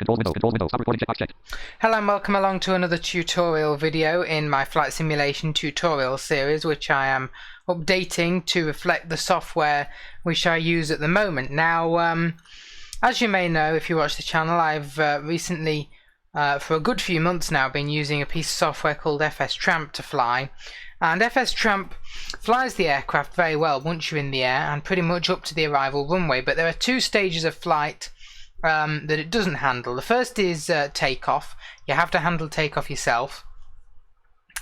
Control window. Stop recording checkbox checked. Hello and welcome along to another tutorial video in my flight simulation tutorial series, which I am updating to reflect the software which I use at the moment. Now, as you may know if you watch the channel, I've recently, for a good few months now, been using a piece of software called FS Tramp to fly. And FS Tramp flies the aircraft very well once you're in the air and pretty much up to the arrival runway, but there are two stages of flight that it doesn't handle. The first is takeoff. You have to handle takeoff yourself,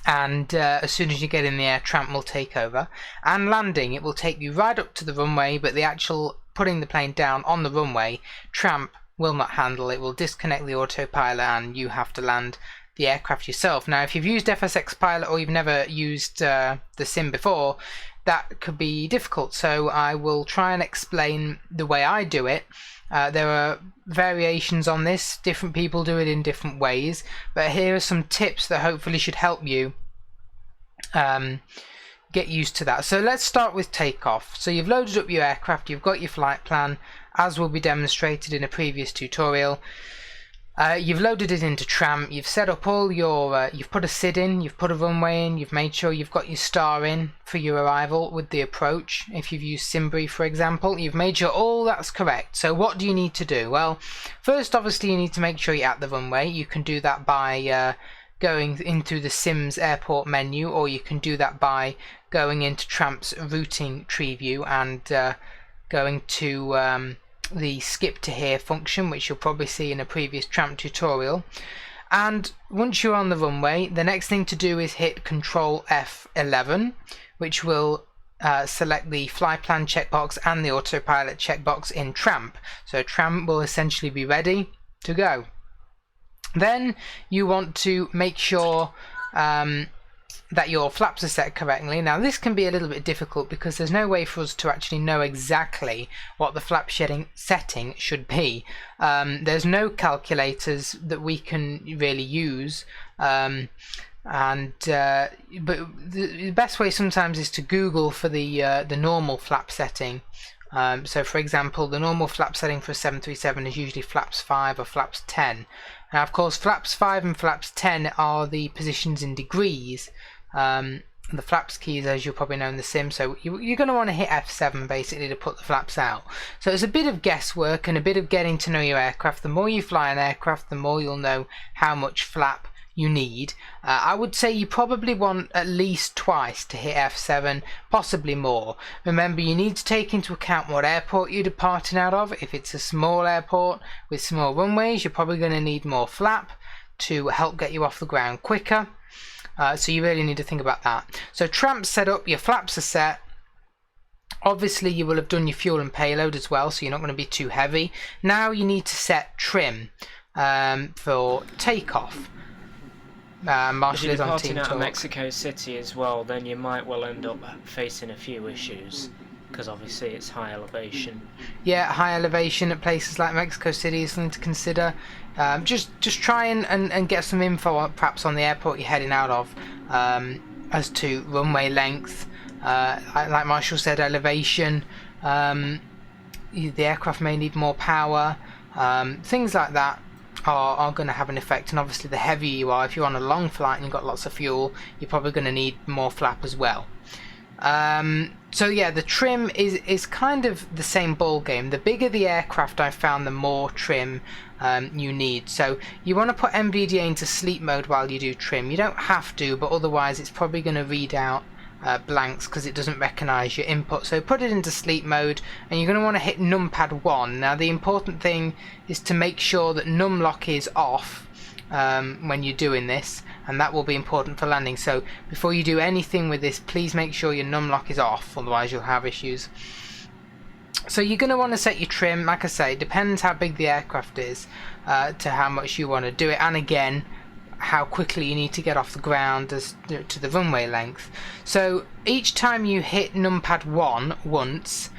and as soon as you get in the air, Tramp will take over. And landing, it will take you right up to the runway, but the actual putting the plane down on the runway, Tramp will not handle. It will disconnect the autopilot and you have to land the aircraft yourself. Now, if you've used FSX Pilot or you've never used the sim before, that could be difficult, so I will try and explain the way I do it. There are variations on this, different people do it in different ways, but here are some tips that hopefully should help you get used to that. So let's start with takeoff. So you've loaded up your aircraft, you've got your flight plan, as will be demonstrated in a previous tutorial. You've loaded it into Tramp, you've set up all your, you've put a SID in, you've put a runway in, you've made sure you've got your star in for your arrival with the approach. If you've used SimBrief, for example, you've made sure all that's correct. So what do you need to do? Well, first obviously you need to make sure you're at the runway. You can do that by going into the Sims airport menu, or you can do that by going into Tramp's routing tree view and going to the skip to here function, which you'll probably see in a previous Tramp tutorial. And once you're on the runway, the next thing to do is hit Control F11, which will select the fly plan checkbox and the autopilot checkbox in Tramp. So Tramp will essentially be ready to go. Then you want to make sure that your flaps are set correctly. Now this can be a little bit difficult because there's no way for us to actually know exactly what the flap setting should be. There's no calculators that we can really use, but the best way sometimes is to Google for the normal flap setting. So for example, the normal flap setting for a 737 is usually flaps 5 or flaps 10. Now of course flaps 5 and flaps 10 are the positions in degrees. The flaps keys, as you'll probably know in the sim, so you're going to want to hit F7 basically to put the flaps out. So it's a bit of guesswork and a bit of getting to know your aircraft. The more you fly an aircraft, the more you'll know how much flap you need. I would say you probably want at least twice to hit F7, possibly more. Remember, you need to take into account what airport you're departing out of. If it's a small airport with small runways, you're probably going to need more flap to help get you off the ground quicker. So you really need to think about that. So Tramp's set up, your flaps are set. Obviously you will have done your fuel and payload as well, so you're not going to be too heavy. Now you need to set trim for takeoff. Marshall is on Team Talk. If you're departing out of Talk. Mexico City as well, then you might well end up facing a few issues, because obviously it's high elevation. Yeah, high elevation at places like Mexico City is something to consider. Just try and get some info perhaps on the airport you're heading out of, as to runway length, like Marshall said, elevation, the aircraft may need more power, things like that are going to have an effect. And obviously the heavier you are, if you're on a long flight and you've got lots of fuel, you're probably going to need more flap as well. So yeah, the trim is kind of the same ball game. The bigger the aircraft, I found, the more trim you need. So you want to put NVDA into sleep mode while you do trim. You don't have to, but otherwise it's probably going to read out blanks because it doesn't recognize your input. So put it into sleep mode, and you're going to want to hit numpad 1. Now the important thing is to make sure that num lock is off when you're doing this, and that will be important for landing. So before you do anything with this, please make sure your num lock is off, otherwise you'll have issues. So you're going to want to set your trim. Like I say, it depends how big the aircraft is to how much you want to do it, and again how quickly you need to get off the ground as to the runway length. So each time you hit numpad 1 once,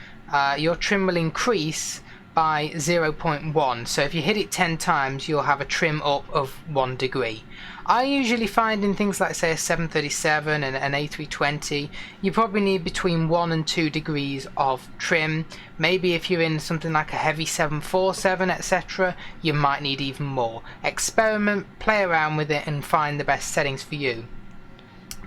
your trim will increase by 0.1. So if you hit it 10 times, you'll have a trim up of 1 degree. I usually find in things like, say, a 737 and an A320, you probably need between 1 and 2 degrees of trim. Maybe if you're in something like a heavy 747, etc., you might need even more. Experiment, play around with it, and find the best settings for you.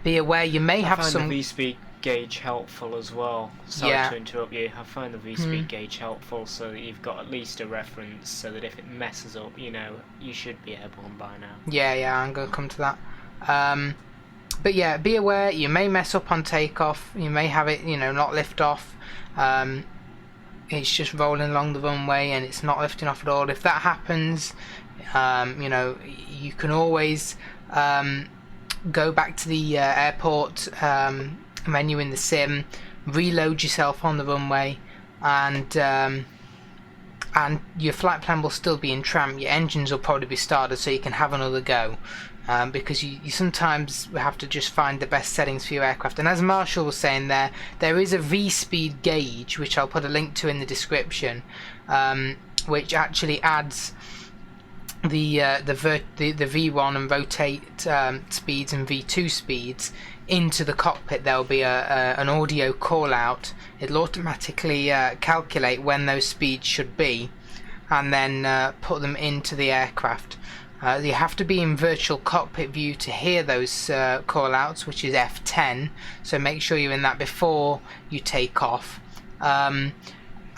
Be aware you may have some... I find the V-speed gauge helpful as well. Sorry to interrupt you. I find the V-speed gauge helpful so that you've got at least a reference, so that if it messes up, you know, you should be airborne by now. Yeah, I'm going to come to that. But yeah, be aware you may mess up on takeoff. You may have it, you know, not lift off. It's just rolling along the runway and it's not lifting off at all. If that happens, you know, you can always go back to the airport menu in the sim, reload yourself on the runway, and your flight plan will still be in tramp. Your engines will probably be started, so you can have another go, because you sometimes have to just find the best settings for your aircraft. And as Marshall was saying, there is a V-speed gauge, which I'll put a link to in the description, which actually adds the V1 and rotate speeds and V2 speeds into the cockpit. There will be an audio call out. It'll automatically calculate when those speeds should be, and then put them into the aircraft. You have to be in virtual cockpit view to hear those call outs, which is F10, so make sure you're in that before you take off.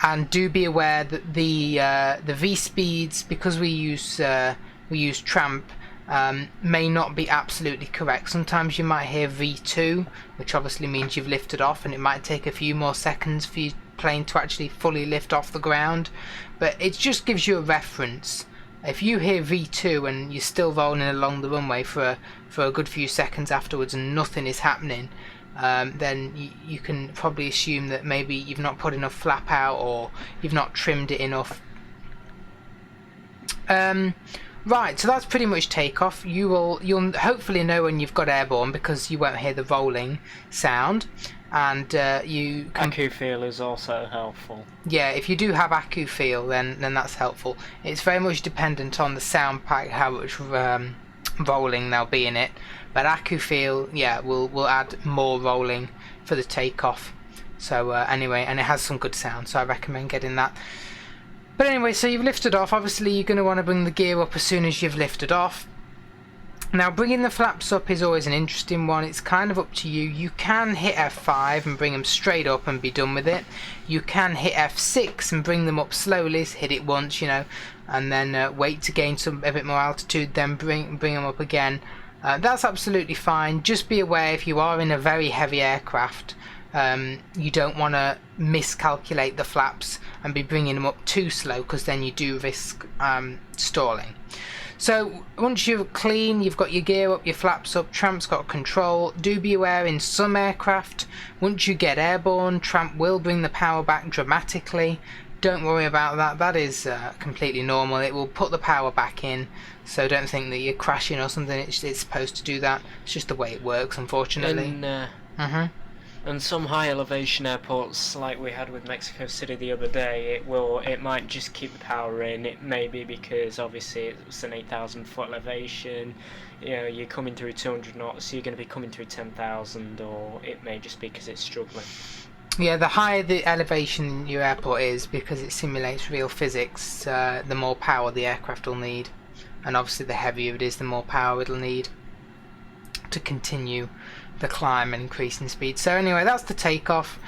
And do be aware that the V speeds, because we use Tramp, may not be absolutely correct. Sometimes you might hear V2, which obviously means you've lifted off, and it might take a few more seconds for your plane to actually fully lift off the ground. But it just gives you a reference. If you hear V2 and you're still rolling along the runway for a good few seconds afterwards and nothing is happening, then you can probably assume that maybe you've not put enough flap out or you've not trimmed it enough. Right, so that's pretty much takeoff. You'll hopefully know when you've got airborne, because you won't hear the rolling sound, and you can... Accu feel is also helpful. Yeah, if you do have accu feel, then that's helpful. It's very much dependent on the sound pack, how much rolling there'll be in it. But accu feel, yeah, will add more rolling for the takeoff. So anyway, and it has some good sound, so I recommend getting that. But anyway, so you've lifted off. Obviously you're going to want to bring the gear up as soon as you've lifted off. Now, bringing the flaps up is always an interesting one. It's kind of up to you. You can hit F5 and bring them straight up and be done with it. You can hit F6 and bring them up slowly, hit it once, you know, and then wait to gain a bit more altitude, then bring them up again. That's absolutely fine. Just be aware, if you are in a very heavy aircraft, you don't want to miscalculate the flaps and be bringing them up too slow, because then you do risk stalling. So once you're clean, you've got your gear up, your flaps up, Tramp's got control. Do be aware, in some aircraft, once you get airborne, Tramp will bring the power back dramatically. Don't worry about that. That is completely normal. It will put the power back in, so don't think that you're crashing or something. It's supposed to do that. It's just the way it works, unfortunately. And some high elevation airports, like we had with Mexico City the other day, it might just keep the power in. It may be because obviously it's an 8,000 foot elevation. You know, you're coming through 200 knots, so you're going to be coming through 10,000, or it may just be because it's struggling. Yeah, the higher the elevation your airport is, because it simulates real physics, the more power the aircraft will need, and obviously the heavier it is, the more power it'll need to continue the climb and increase in speed. So anyway, that's the takeoff.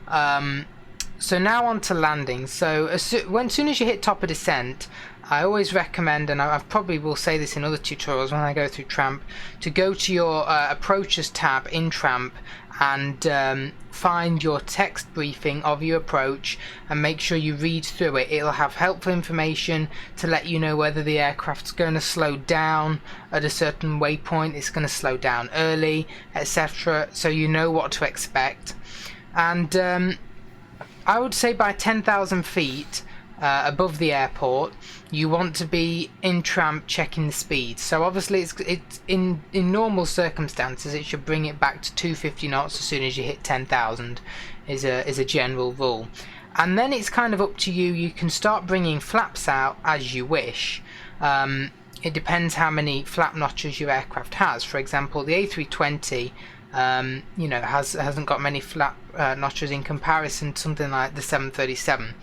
So now on to landing. So as soon as you hit top of descent, I always recommend, and I probably will say this in other tutorials when I go through Tramp, to go to your approaches tab in Tramp and find your text briefing of your approach and make sure you read through it. It'll have helpful information to let you know whether the aircraft's going to slow down at a certain waypoint, it's going to slow down early, etc., so you know what to expect. And I would say by 10,000 feet above the airport, you want to be in Tramp checking the speed. So obviously it's in normal circumstances it should bring it back to 250 knots as soon as you hit 10,000 is a general rule. and then it's kind of up to you. You can start bringing flaps out as you wish. It depends how many flap notches your aircraft has. For example, the A320 hasn't got many flap notches in comparison to something like the 737.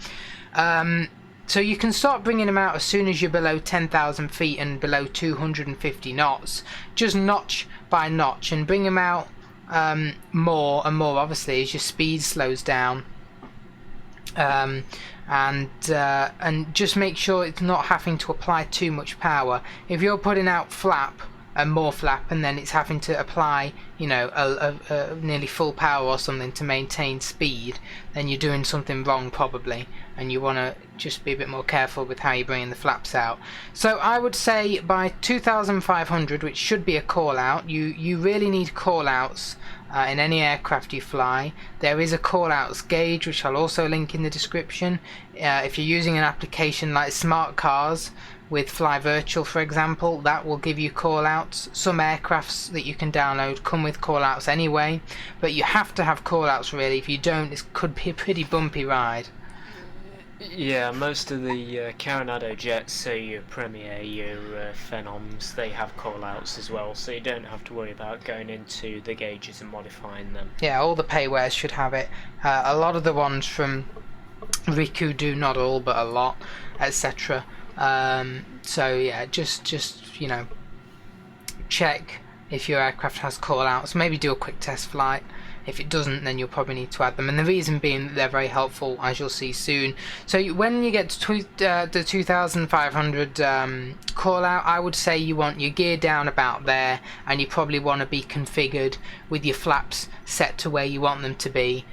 So you can start bringing them out as soon as you're below 10,000 feet and below 250 knots, just notch by notch, and bring them out more and more, obviously, as your speed slows down. And just make sure it's not having to apply too much power. If you're putting out flap and more flap, and then it's having to apply, a nearly full power or something to maintain speed, then you're doing something wrong probably, and you want to just be a bit more careful with how you're bringing the flaps out. So I would say by 2,500, which should be a call out, you really need call outs in any aircraft you fly. There is a call outs gauge, which I'll also link in the description. If you're using an application like Smart Cars with Fly Virtual, for example, that will give you call outs. Some aircrafts that you can download come with call outs anyway, but you have to have call outs really. If you don't, it could be a pretty bumpy ride. Yeah, most of the Coronado jets, so your Premier, your Phenoms, they have call-outs as well, so you don't have to worry about going into the gauges and modifying them. Yeah, all the paywares should have it. A lot of the ones from Riku do, not all, but a lot, etc. So yeah, just check if your aircraft has call-outs. Maybe do a quick test flight. If it doesn't, then you'll probably need to add them, and the reason being that they're very helpful, as you'll see soon. So when you get to the 2,500 call out, I would say you want your gear down about there, and you probably want to be configured with your flaps set to where you want them to be.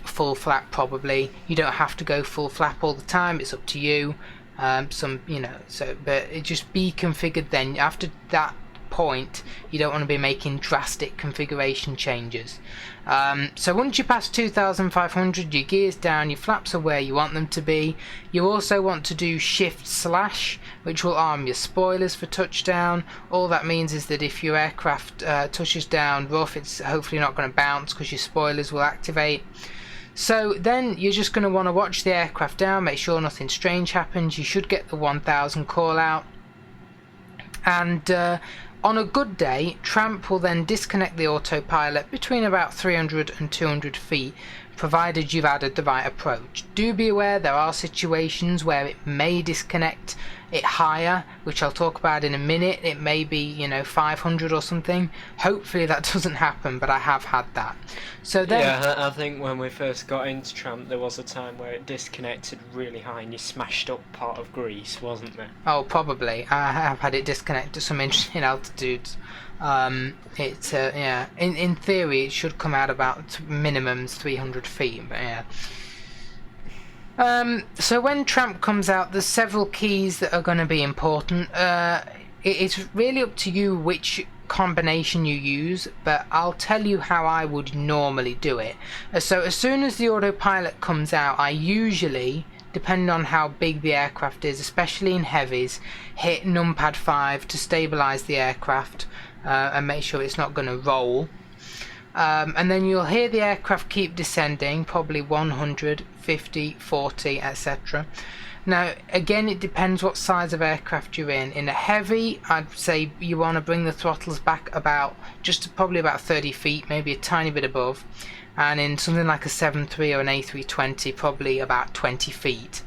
Full flap probably. You don't have to go full flap all the time, it's up to you. But it just be configured then. After that point, you don't want to be making drastic configuration changes. So once you pass 2,500, your gear's down, your flaps are where you want them to be. You also want to do shift/, which will arm your spoilers for touchdown. All that means is that if your aircraft touches down rough, it's hopefully not going to bounce because your spoilers will activate. So then you're just going to want to watch the aircraft down, make sure nothing strange happens. You should get the 1,000 call out, and on a good day, Tramp will then disconnect the autopilot between about 300 and 200 feet, provided you've added the right approach. Do be aware there are situations where it may disconnect it higher, which I'll talk about in a minute. It may be 500 or something. Hopefully that doesn't happen, but I have had that. So then, yeah, I think when we first got into Tramp, there was a time where it disconnected really high and you smashed up part of Greece, wasn't there? Oh, probably. I have had it disconnect at some interesting altitudes. In theory it should come out about minimums 300 feet, but yeah. So when Tramp comes out, there's several keys that are going to be important. It's really up to you which combination you use, but I'll tell you how I would normally do it. So as soon as the autopilot comes out, I usually, depending on how big the aircraft is, especially in heavies, hit numpad 5 to stabilize the aircraft and make sure it's not going to roll. And then you'll hear the aircraft keep descending, probably 100, 50, 40, etc. Now again, it depends what size of aircraft you're in. In a heavy, I'd say you want to bring the throttles back probably about 30 feet, maybe a tiny bit above. And in something like a 7.3 or an A320, probably about 20 feet.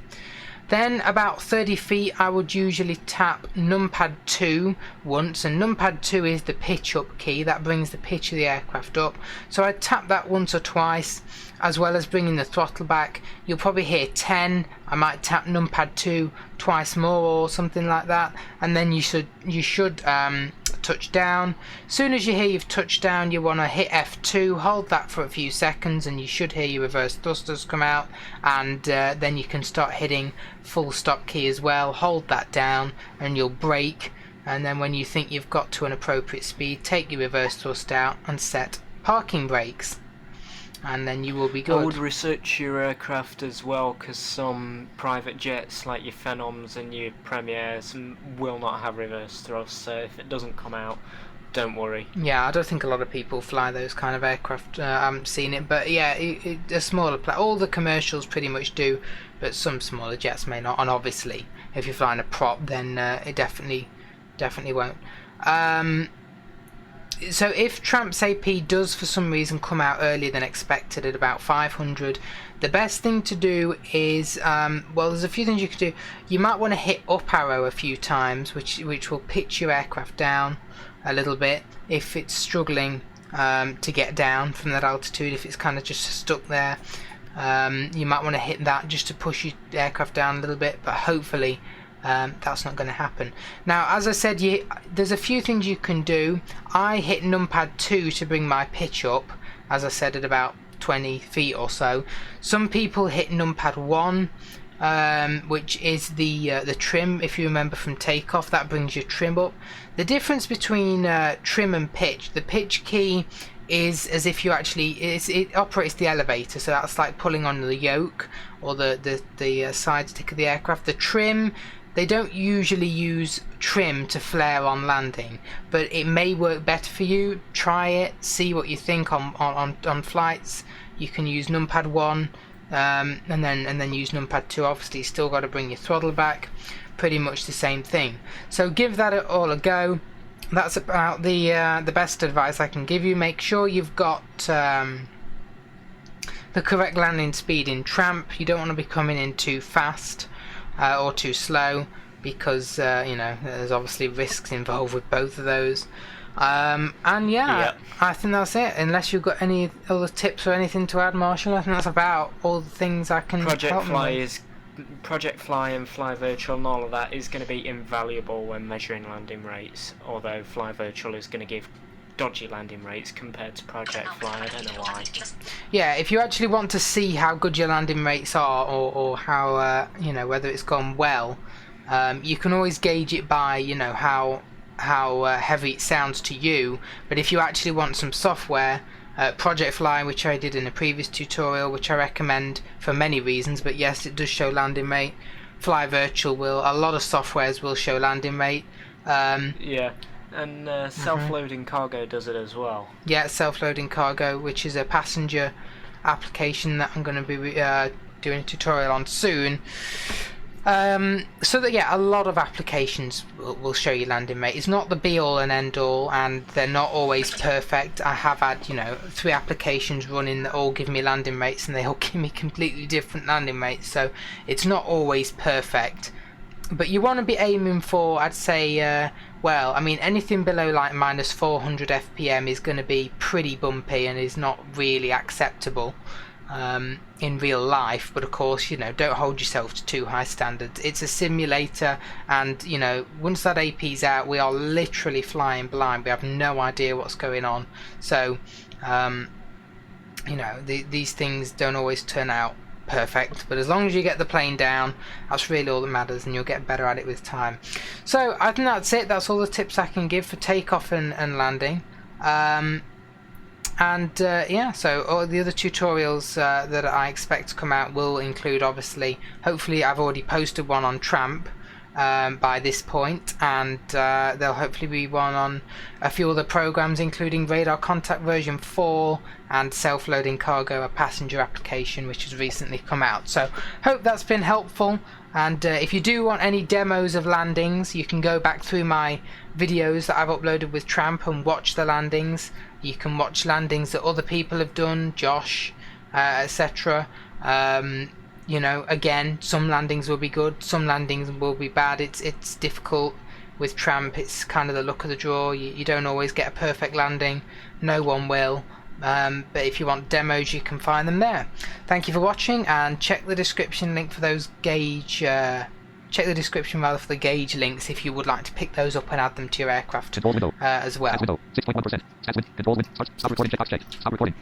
Then about 30 feet, I would usually tap numpad 2 once, and numpad 2 is the pitch up key that brings the pitch of the aircraft up. So I tap that once or twice, as well as bringing the throttle back. You'll probably hear 10. I might tap numpad 2 twice more or something like that, and then you should touch down. As soon as you hear you've touched down, you want to hit F2, hold that for a few seconds, and you should hear your reverse thrusters come out, and then you can start hitting full stop key as well. Hold that down and you'll brake, and then when you think you've got to an appropriate speed, take your reverse thrust out and set parking brakes, and then you will be good. I would research your aircraft as well, because some private jets like your Phenoms and your Premiers will not have reverse thrust, so if it doesn't come out, don't worry. Yeah, I don't think a lot of people fly those kind of aircraft. I haven't seen it, but yeah, a smaller all the commercials pretty much do, but some smaller jets may not. And obviously, if you're flying a prop, then it definitely won't. So if Tramp's AP does for some reason come out earlier than expected at about 500, the best thing to do is, well, there's a few things you could do. You might want to hit up arrow a few times, which will pitch your aircraft down a little bit if it's struggling to get down from that altitude, if it's kind of just stuck there. You might want to hit that just to push your aircraft down a little bit, but hopefully that's not going to happen. Now, as I said, there's a few things you can do. I hit numpad 2 to bring my pitch up, as I said, at about 20 feet or so. Some people hit numpad 1, which is the trim. If you remember from takeoff, that brings your trim up. The difference between trim and pitch, the pitch key is as if you actually, it operates the elevator, so that's like pulling on the yoke or the side stick of the aircraft. The trim, they don't usually use trim to flare on landing, but it may work better for you. Try it, see what you think on flights. You can use numpad 1 and then use numpad 2. Obviously you still got to bring your throttle back, pretty much the same thing. So give that all a go. That's about the best advice I can give you. Make sure you've got the correct landing speed in Tramp. You don't want to be coming in too fast or too slow, because you know, there's obviously risks involved with both of those. And yeah, Yep. I think that's it. Unless you've got any other tips or anything to add, Marshall, I think that's about all the things I can help you with. Project Fly and Fly Virtual and all of that is going to be invaluable when measuring landing rates, although Fly Virtual is going to give dodgy landing rates compared to Project Fly. I don't know why. Yeah, if you actually want to see how good your landing rates are, or how you know, whether it's gone well, you can always gauge it by, you know, how heavy it sounds to you. But if you actually want some software, Project Fly, which I did in a previous tutorial, which I recommend for many reasons, but yes, it does show landing rate. Fly Virtual will, a lot of softwares will show landing rate. Yeah, and self-loading cargo does it as well. Yeah, self-loading cargo, which is a passenger application that I'm going to be doing a tutorial on soon. So that, yeah, a lot of applications will show you landing rate. It's not the be all and end all, and they're not always perfect. I have had, you know, 3 applications running that all give me landing rates, and they all give me completely different landing rates, so it's not always perfect. But you want to be aiming for, I'd say, well, I mean, anything below like minus 400 FPM is going to be pretty bumpy and is not really acceptable in real life. But of course, you know, don't hold yourself to too high standards. It's a simulator, and you know, once that AP's out, we are literally flying blind. We have no idea what's going on. So you know, these things don't always turn out perfect, but as long as you get the plane down, that's really all that matters, and you'll get better at it with time. So I think that's it. That's all the tips I can give for takeoff and landing. Yeah, so all the other tutorials that I expect to come out will include, obviously, hopefully I've already posted one on Tramp by this point, and there'll hopefully be one on a few other programs, including Radar Contact version 4 and Self-Loading Cargo, a passenger application which has recently come out. So hope that's been helpful, and if you do want any demos of landings, you can go back through my videos that I've uploaded with Tramp and watch the landings. You can watch landings that other people have done, Josh, etc. You know, again, some landings will be good, some landings will be bad. It's difficult with Tramp. It's kind of the luck of the draw. You don't always get a perfect landing. No one will. But if you want demos, you can find them there. Thank you for watching, and check the description link for those gauge. Check the description rather for the gauge links if you would like to pick those up and add them to your aircraft as well. 6.1%. Control wind. Stop recording. Checkbox checked. Stop recording.